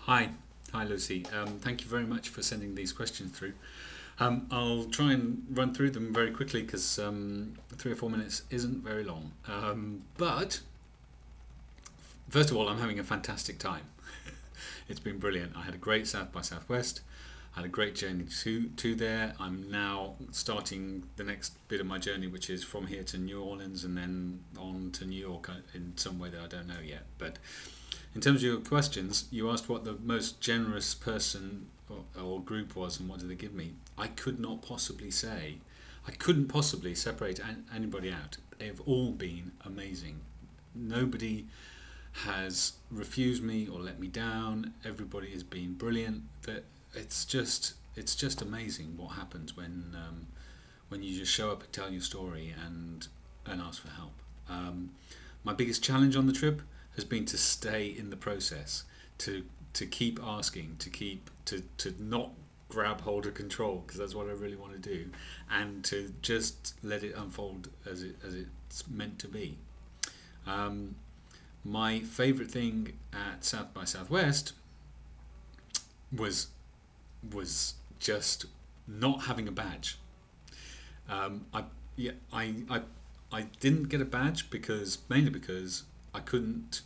Hi, hi Lucy. Thank you very much for sending these questions through. I'll try and run through them very quickly because 3 or 4 minutes isn't very long. But first of all, I'm having a fantastic time. It's been brilliant. I had a great South by Southwest. I had a great journey to there. I'm now starting the next bit of my journey, which is from here to New Orleans and then on to New York in some way that I don't know yet. But in terms of your questions, you asked what the most generous person or group was and what did they give me. I could not possibly say. I couldn't possibly separate anybody out. They've all been amazing. Nobody has refused me or let me down. Everybody has been brilliant. It's just amazing what happens when you just show up and tell your story and ask for help. My biggest challenge on the trip has been to stay in the process, to keep asking, to not grab hold of control, because that's what I really want to do, and to just let it unfold as it's meant to be. My favourite thing at South by Southwest was just not having a badge. I didn't get a badge mainly because I couldn't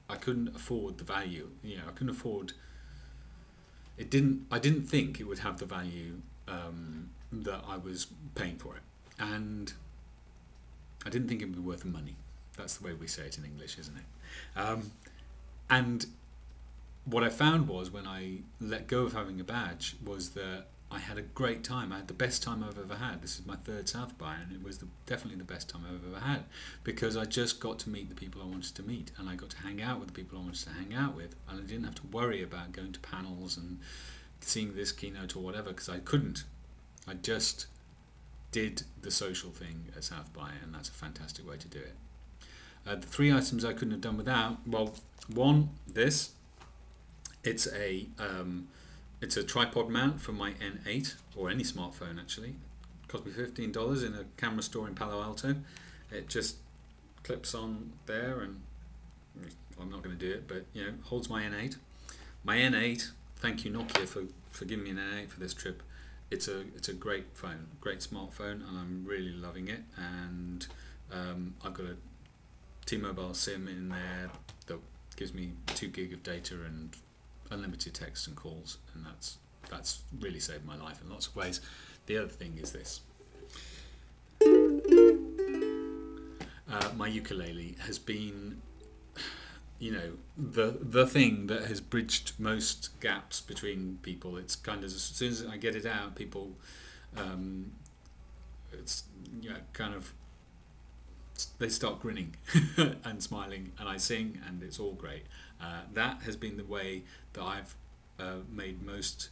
afford the value. I couldn't afford. I didn't think it would have the value that I was paying for it, and I didn't think it would be worth the money. That's the way we say it in English, isn't it? And what I found was when I let go of having a badge was that I had a great time. I had the best time I've ever had. This is my 3rd South by, and it was definitely the best time I've ever had, because I just got to meet the people I wanted to meet, and I got to hang out with the people I wanted to hang out with, and I didn't have to worry about going to panels and seeing this keynote or whatever, because I couldn't. I just did the social thing at South by, and that's a fantastic way to do it. The 3 items I couldn't have done without, well, one, this. It's a tripod mount for my N8, or any smartphone actually. It cost me $15 in a camera store in Palo Alto. It just clips on there, and I'm not going to do it, but holds my N8. My N8, thank you Nokia for giving me an N8 for this trip. It's a great phone, great smartphone, and I'm really loving it. And I've got a T-Mobile SIM in there that gives me 2 gig of data and unlimited text and calls, and that's really saved my life in lots of ways. The other thing is this. My ukulele has been, the thing that has bridged most gaps between people. It's kind of, as soon as I get it out, people, it's kind of, they start grinning and smiling, and I sing, and it's all great. That has been the way that I've made most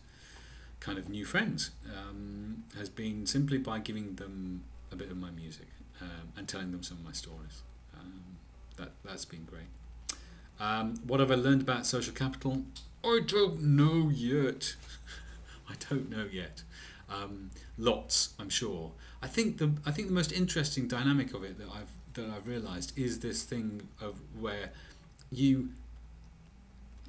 kind of new friends, has been simply by giving them a bit of my music and telling them some of my stories. That's been great. What have I learned about social capital? I don't know yet. I don't know yet. Lots, I'm sure. I think the most interesting dynamic of it that I've realised is this thing of where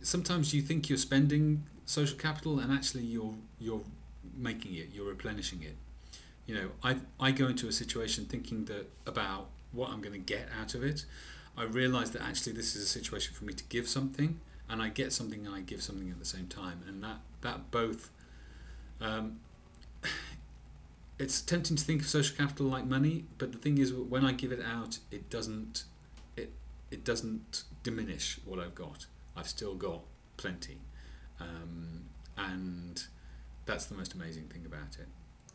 sometimes you think you're spending social capital, and actually you're making it, you're replenishing it. I go into a situation thinking that about what I'm going to get out of it. I realise that actually this is a situation for me to give something, and I get something and I give something at the same time, and that both. It's tempting to think of social capital like money, but the thing is, when I give it out, it doesn't diminish what I've got. I've still got plenty, and that's the most amazing thing about it.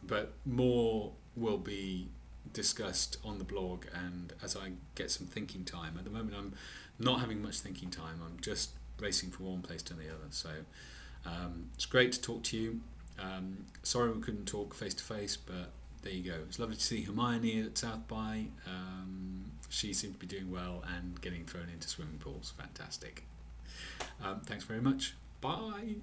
But more will be discussed on the blog, and as I get some thinking time. At the moment I'm not having much thinking time. I'm just racing from one place to the other. So it's great to talk to you. Sorry we couldn't talk face to face, but there you go. It's lovely to see Hermione at South by. She seems to be doing well and getting thrown into swimming pools. Fantastic. Thanks very much. Bye.